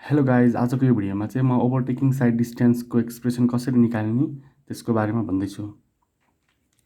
Hello guys, आजको यो भिडियोमा चाहिँ म ओभरटेकिङ साइड डिस्टेन्सको एक्सप्रेसन कसरी निकाल्ने त्यसको बारेमा भन्दैछु।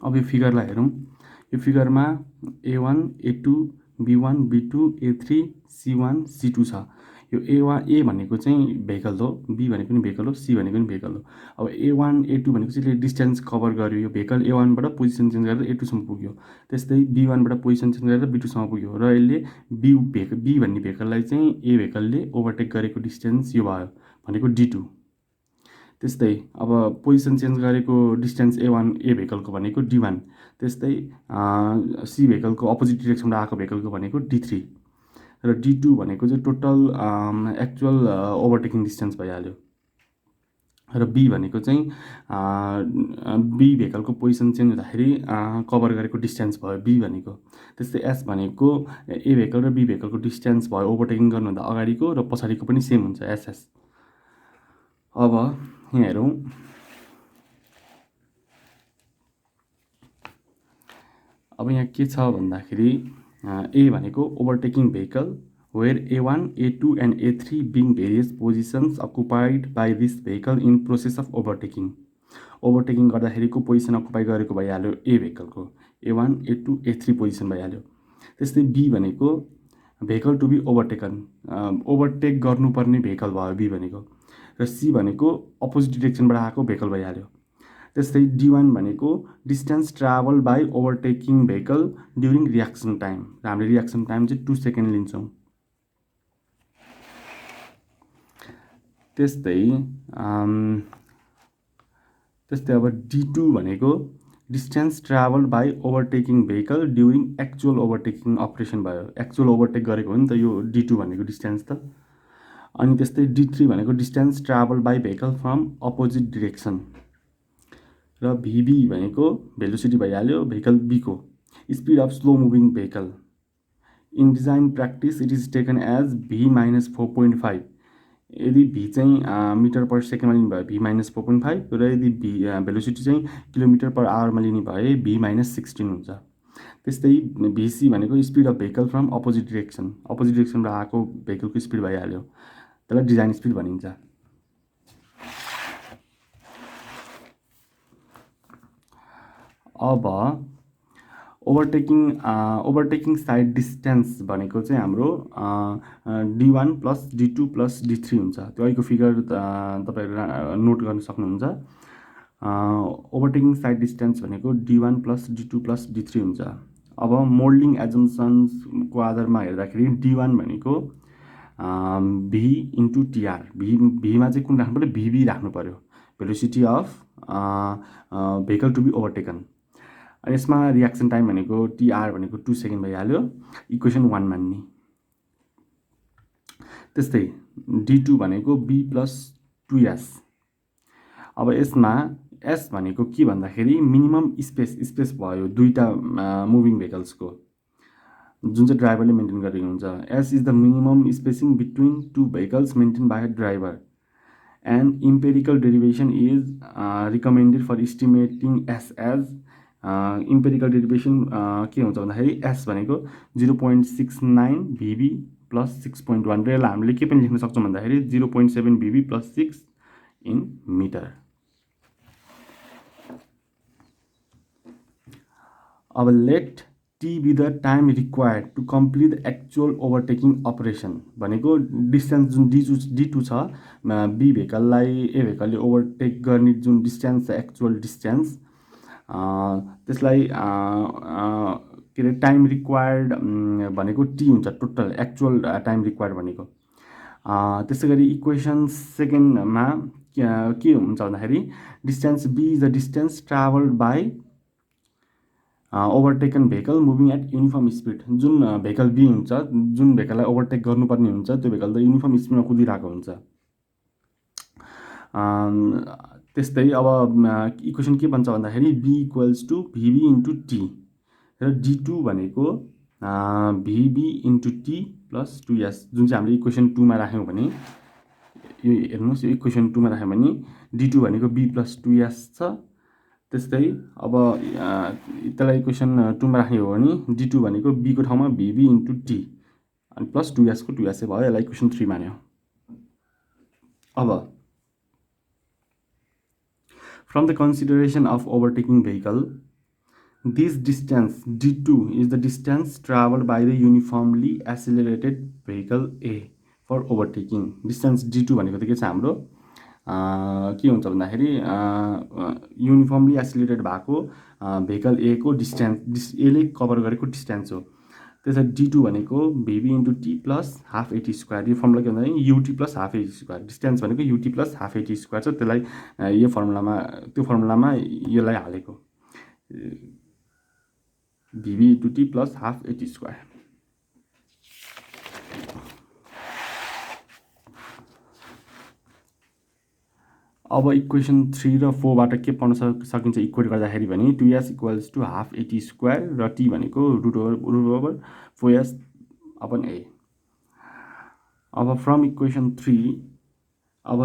अब यो फिगरलाई हेरौँ। यो फिगरमा A1, A2, B1, B2, A3, C1, C2 छ। यो A भनेको चाहिँ भेहिकल हो, B भनेको पनि भेहिकल हो, C भनेको पनि भेहिकल हो। अब A1, A2 भनेको चाहिँ यसले डिस्टेन्स कभर गर्यो। यो भेहिकल A1बाट पोजिसन चेन्ज गरेर A2 सम्म पुग्यो। त्यस्तै B1बाट पोजिसन चेन्ज गरेर B2 सम्म पुग्यो र यसले B भन्ने भेहिकललाई चाहिँ A भेहिकलले ओभरटेक गरेको डिस्टेन्स यो भयो भनेको D2। त्यस्तै अब पोजिसन चेन्ज गरेको डिस्टेन्स A भेहिकलको भनेको D1। त्यस्तै C भेहिकलको अपोजिट डिरेक्सनबाट आएको भेहिकलको भनेको D3 र D2 भनेको चाहिँ टोटल एक्चुअल ओभरटेकिङ डिस्टेन्स भइहाल्यो। र B भनेको चाहिँ B भेहिकलको पोजिसन चेन्ज हुँदाखेरि कभर गरेको डिस्टेन्स भयो B भनेको। त्यस्तै S भनेको A भेहिकल र B भेहिकलको डिस्टेन्स भयो ओभरटेकिङ गर्नुभन्दा अगाडिको र पछाडिको पनि सेम हुन्छ SS। अब यहाँ हेरौँ। अब यहाँ के छ भन्दाखेरि A भनेको ओभरटेकिङ vehicle where A1, A2 and A3 being various positions occupied by this vehicle in process of overtaking। ओभरटेकिङ गर्दाखेरिको position occupy गरेको भइहाल्यो A भेहिकलको A1, A2, A3 position भइहाल्यो। त्यस्तै B भनेको vehicle to be overtaken, overtake गर्नुपर्ने vehicle भयो B भनेको। र C भनेको अपोजिट डिरेक्सनबाट आएको भेहिकल भइहाल्यो। त्यस्तै D1 भनेको distance travel by overtaking vehicle during reaction time र हामीले रियाक्सन टाइम चाहिँ 2 सेकेन्ड लिन्छौँ। त्यस्तै अब D2 भनेको distance travel by overtaking vehicle during actual overtaking operation भयो। एक्चुअल ओभरटेक गरेको हो नि त यो D2 भनेको डिस्टेन्स त। अनि त्यस्तै D3 भनेको distance travel by vehicle from opposite direction र VB भनेको भेलोसिटी भइहाल्यो भेहिकल B को speed of slow moving vehicle. In design practice it is taken as V-4.5। यदि V चाहिँ मिटर पर सेकेन्डमा लिने भए V-4.5 र यदि भेलोसिटी चाहिँ किलोमिटर पर आवरमा लिने भए V-16 हुन्छ। त्यस्तै VC भनेको speed of vehicle from opposite डिरेक्सनबाट आएको भेहिकलको स्पिड भइहाल्यो, त्यसलाई डिजाइन स्पिड भनिन्छ। अब ओभरटेकिङ साइड डिस्टेन्स भनेको चाहिँ हाम्रो D1 + D2 + D3 हुन्छ। त्यो अहिलेको फिगर तपाईँहरू नोट गर्न सक्नुहुन्छ। ओभरटेकिङ साइड डिस्टेन्स भनेको D1 + D2 + D3 हुन्छ। अब मोल्डिङ एजम्सन्सको आधारमा हेर्दाखेरि D1 भनेको V × TR। भीमा चाहिँ कुन राख्नु पऱ्यो? VB राख्नु पऱ्यो, velocity of vehicle to be overtaken. अनि यसमा रियाक्सन टाइम भनेको TR भनेको 2 सेकेन्ड भइहाल्यो, इक्वेसन 1 मान्ने। त्यस्तै D2 भनेको B + 2S। अब यसमा S भनेको के भन्दाखेरि मिनिमम स्पेस भयो दुईटा मुभिङ भेहिकल्सको, जुन चाहिँ ड्राइभरले मेन्टेन गरेको हुन्छ। S is the minimum spacing between two vehicles maintain by a driver and empirical derivation is recommended for estimating S as. Empirical derivation के हुन्छ भन्दाखेरि S भनेको 0.69 VB + 6.1 र यसलाई हामीले के पनि लेख्न सक्छौँ भन्दाखेरि 0.7 VB + 6 इन मिटर। अब let T be the time required to complete the actual overtaking operation भनेको डिस्टेन्स जुन D2 छ B भेहिकललाई A भेहिकलले ओभरटेक गर्ने जुन डिस्टेन्स छ एक्चुअल डिस्टेन्स, त्यसलाई के अरे टाइम रिक्वायर्ड भनेको T हुन्छ, टोटल एक्चुअल टाइम रिक्वायर्ड भनेको। त्यसै गरी इक्वेसन सेकेन्डमा के हुन्छ भन्दाखेरि distance B is the distance travelled by overtaken vehicle moving at uniform speed. जुन भेहिकल B हुन्छ, जुन भेहिकललाई ओभरटेक गर्नुपर्ने हुन्छ, त्यो भेहिकल त युनिफर्म स्पिडमा कुदिरहेको हुन्छ। त्यस्तै अब इक्वेसन के भन्छ भन्दाखेरि B = VB × T र D2 भनेको VB × T + 2S, जुन चाहिँ हामीले इक्वेसन 2 मा राख्यौँ भने यो हेर्नुहोस्, यो इक्वेसन 2 मा राख्यौँ भने D2 भनेको B + 2S छ। त्यस्तै अब त्यसलाई इक्वेसन 2 मा राख्ने हो भने D2 भनेको B को ठाउँमा VB × T अनि + 2S को 2S भयो, यसलाई इक्वेसन 3 मान्यो। अब from the consideration of overtaking vehicle, this distance d2 is the distance traveled by the uniformly accelerated vehicle A for overtaking. Distance d2 भनेको त के छ हाम्रो के हुन्छ भन्दाखेरि युनिफर्मली एक्सिलेटेड भएको भेहिकल ए को डिस्टेन्स एले कभर गरेको डिस्टेन्स हो। त्यसैले d2 भनेको vb into T plus half eighty square. यो फर्मुला के भन्दाखेरि U T plus half eighty square. Distance भनेको U T plus half eighty square छ, त्यसलाई यो फर्मुलामा त्यो फर्मुलामा यसलाई हालेको vb into T plus half eighty square. अब इक्वेसन 3 र 4 बाट के पढ्न सकिन्छ इक्वेट गर्दाखेरि भने 2s equals to half eighty square र t भनेको root over 4s upon a। अब फ्रम इक्वेसन 3 अब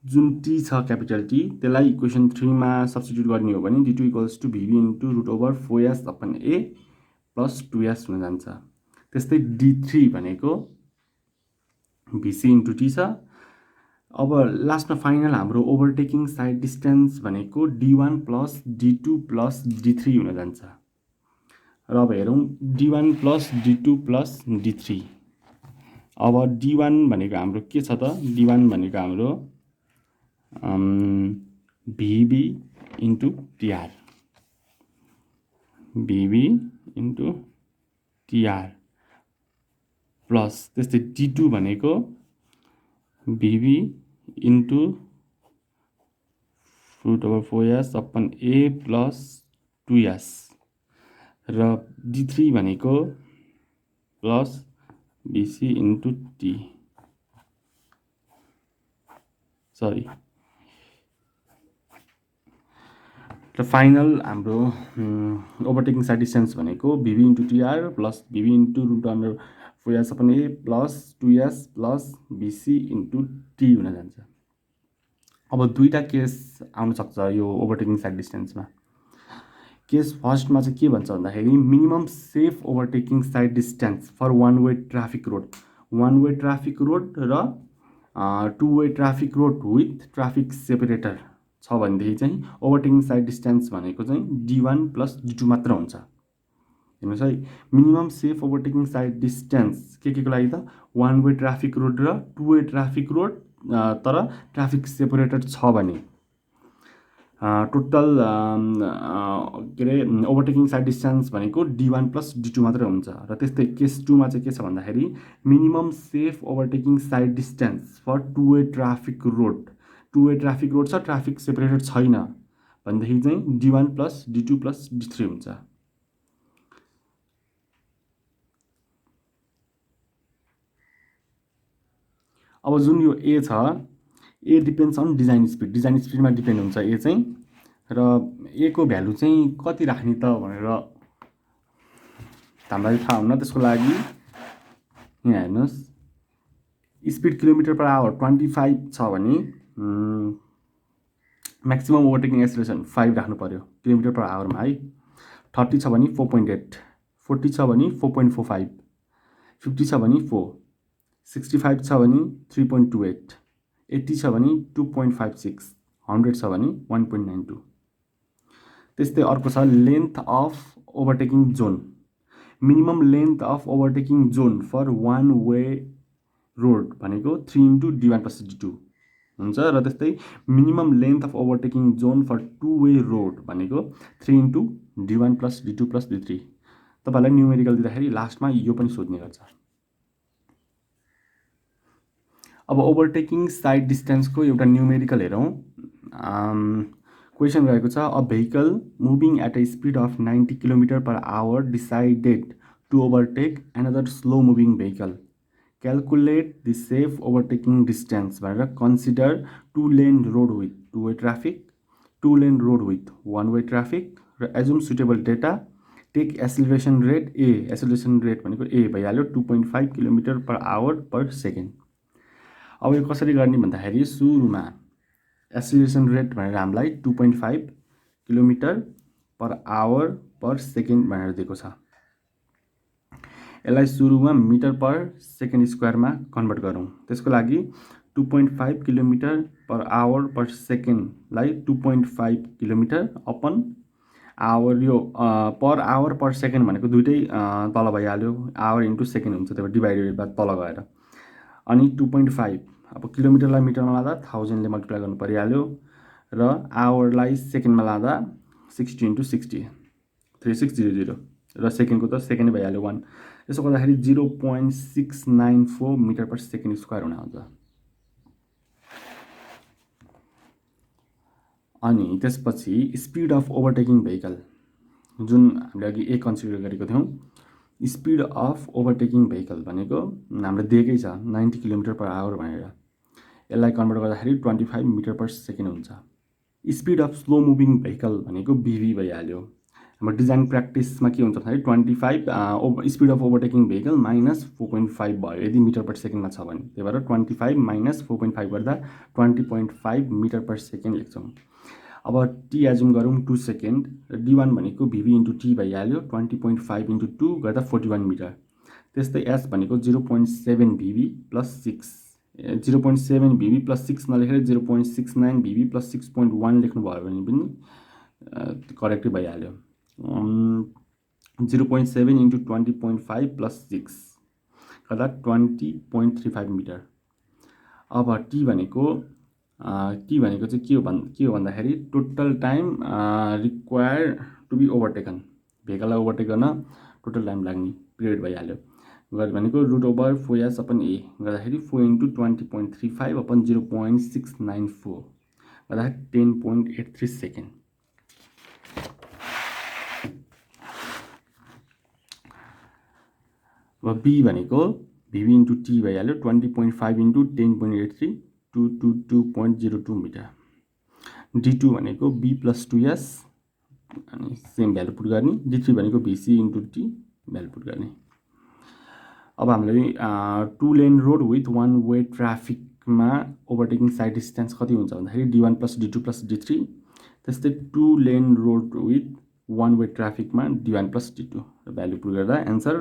जुन t छ क्यापिटल T त्यसलाई इक्वेसन 3 मा सब्स्टिट्युट गर्ने हो भने d2 equals to vb into root over 4s upon a plus 2s हुन जान्छ। त्यस्तै d3 भनेको vc इन्टु t छ। अब लास्टमा फाइनल हाम्रो ओभरटेकिङ साइड डिस्टेन्स भनेको d1 plus d2 plus d3 हुन जान्छ। र अब हेरौँ d1 plus d2 plus d3। अब d1 भनेको हाम्रो के छ त, d1 भनेको हाम्रो vb into tr, vb into tr plus त्यस्तै d2 भनेको vb into root over 4s upon a plus 2s र d3 भनेको प्लस bc इन्टु t सरी। र फाइनल हाम्रो ओभरटेकिङ साइड डिस्टेन्स भनेको vb into tr plus vb into root under 4s upon a plus 2s plus bc into t हुन जान्छ। अब दुईटा केस आउन सक्छ यो ओभरटेकिङ साइड डिस्टेन्समा। केस फर्स्टमा चाहिँ के भन्छ भन्दाखेरि minimum safe overtaking side distance for one way traffic road र two way traffic road with traffic separator छ भनेदेखि चाहिँ ओभरटेकिङ साइड डिस्टेन्स भनेको चाहिँ d1 प्लस d2 मात्र हुन्छ। हेर्नुहोस् है, minimum safe overtaking side distance के को लागि त वान वे ट्राफिक रोड र टु वे ट्राफिक रोड तर ट्राफिक सेपरेटर छ भने टोटल के अरे ओभरटेकिङ साइड डिस्टेन्स भनेको d1 प्लस d2 मात्रै हुन्छ। र त्यस्तै केस 2 मा चाहिँ के छ भन्दाखेरि minimum safe overtaking side distance for two way traffic road छ ट्राफिक सेपरेटर छैन भनेदेखि चाहिँ d1 plus d2 plus d3 हुन्छ। अब जुन यो ए छ ए डिपेन्ड्स अन डिजाइन स्पिडमा डिपेन्ड हुन्छ ए चाहिँ। र ए को भ्यालु चाहिँ कति राख्ने त भनेर हामीलाई थाहा हुन्न। त्यसको लागि यहाँ हेर्नुहोस् स्पिड किलोमिटर पर आवर 25 छ भने म्याक्सिमम ओभरटेकिङ एक्सिलरेसन 5 राख्नु पर्यो किलोमिटर पर आवरमा है। 30 छ भने 4.8, 40 छ भने 4.45, 50 छ भने 4, 65 छ भने 3.28, 80 छ भने 2.56, 100 छ भने 1.92। त्यस्तै अर्को छ length of overtaking zone. Minimum length of overtaking zone for one way road भनेको 3 इन्टु d1 प्लस d2 हुन्छ। र त्यस्तै minimum length of overtaking zone for two way road भनेको 3 into d1 plus d2 plus d3। तपाईँलाई numerical दिँदाखेरि लास्टमा यो पनि सोध्ने गर्छ। अब ओभरटेकिङ साइड डिस्टेन्सको एउटा न्युमेरिकल हेरौँ। क्वेसन रहेको छ a vehicle moving at a speed of 90 kilometre per hour decided to overtake another slow moving vehicle. Calculate the safe overtaking distance भनेर consider two lane road with two way traffic, two lane road with one way traffic र assume suitable data. Take acceleration rate A, acceleration rate भनेको A भइहाल्यो 2.5 kilometre per hour per second. अब यो कसरी गर्ने भन्दाखेरि सुरुमा एसिलेरेसन रेट भनेर हामीलाई 2.5 kilometre per hour per second भनेर दिएको छ। यसलाई सुरुमा मिटर पर सेकेन्ड स्क्वायरमा कन्भर्ट गरौँ। त्यसको लागि 2.5 किलोमिटर पर आवर पर सेकेन्डलाई 2.5 किलोमिटर अपन आवर, यो पर आवर पर सेकेन्ड भनेको दुइटै तल भइहाल्यो, आवर इन्टु सेकेन्ड हुन्छ, त्यही भएर डिभाइडेड बाई तल गएर। अनि 2.5 अब किलोमिटरलाई मिटरमा लाँदा 1000ले मल्टिप्लाई गर्नु परिहाल्यो, र आवरलाई सेकेन्डमा लाँदा 60 इन्टु 60 3600, र सेकेन्डको त सेकेन्डै भइहाल्यो 1। यसो गर्दाखेरि 0.694 मिटर पर सेकेन्ड स्क्वायर हुन आउँछ। अनि त्यसपछि स्पिड अफ ओभरटेकिङ भेहिकल, जुन हामीले अघि ए कन्सिडर गरेको थियौँ, स्पिड अफ ओभरटेकिङ भेहिकल भनेको हाम्रो दिएकै छ 90 किलोमिटर पर आवर भनेर। यसलाई कन्भर्ट गर्दाखेरि 25 मिटर पर सेकेन्ड हुन्छ। Speed of slow moving vehicle भनेको बीभी भइहाल्यो। हाम्रो डिजाइन प्र्याक्टिसमा के हुन्छ भन्दाखेरि 25 स्पिड अफ ओभरटेकिङ भेहिकल माइनस 4.5 भयो यदि मिटर पर सेकेन्डमा छ भने। त्यही भएर 25 माइनस 4.5 गर्दा 20.5 मिटर पर सेकेन्ड लेख्छौँ। अब टी एज्युम गरौँ 2 सेकेन्ड, र D1 भनेको VV इन्टु टी भइहाल्यो, 20.5 इन्टु 2 गर्दा 41 मिटर। त्यस्तै एस भनेको 0.7 VV प्लस 6, 0.7 VV प्लस 6 नलेखेर 0.69 VV प्लस 6.1 लेख्नुभयो भने पनि करेक्टै भइहाल्यो। 0.7 इन्टु 20.5 प्लस 6 गर्दा 20.35 मिटर। अब टी भनेको चाहिँ के हो भन्दाखेरि total time require to be overtaken, भेहिकललाई ओभरटेक गर्न टोटल टाइम लाग्ने पिरियड भइहाल्यो। भनेको √/4s अपन ए गर्दाखेरि 4 इन्टु 20.35 अपन 0.694 गर्दाखेरि 10.83 सेकेन्ड। अब बी भनेको VV इन्टु टी भइहाल्यो, 20.5 इन्टु 10.83 222.02 मिटर। D2 भनेको B प्लस 2S, अनि सेम भ्यालु पुट गर्ने। D3 भनेको VC into T value put गर्ने। अब हामीले 2 लेन रोड विथ 1 वे ट्राफिकमा ओभरटेकिङ साइड डिस्टेन्स कति हुन्छ भन्दाखेरि D1 plus D2 plus D3। त्यस्तै 2 लेन रोड विथ 1 वे ट्राफिकमा D1 प्लस D2 र भ्यालु पुट गर्दा answer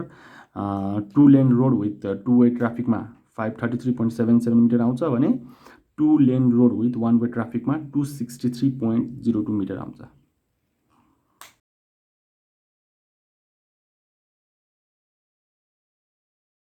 2 lane road with 2 way ट्राफिकमा 533.77 मिटर आउँछ भने 2 लेन रोड विथ 1 वे ट्राफिकमा 263.02 मिटर आउँछ।